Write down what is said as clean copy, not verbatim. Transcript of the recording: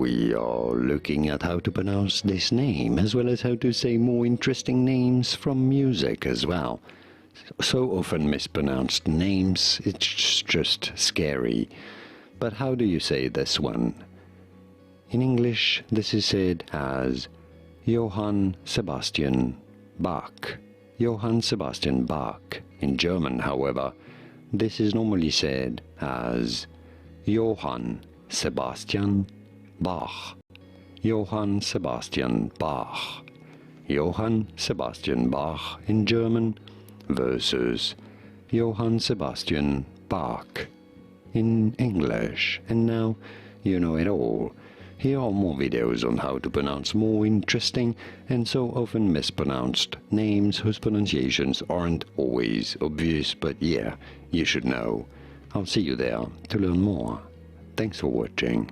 we are looking at how to pronounce this name, as well as how to say more interesting names from music as well. So often mispronounced names, it's just scary. But how do you say this one? In English, this is said as Johann Sebastian Bach. Johann Sebastian Bach. In German, however, this is normally said as Johann Sebastian Bach. Johann Sebastian Bach. Johann Sebastian Bach in German versus Johann Sebastian Bach in English. And now you know it all. Here are more videos on how to pronounce more interesting and so often mispronounced names whose pronunciations aren't always obvious, but yeah, you should know. I'll see you there to learn more. Thanks for watching.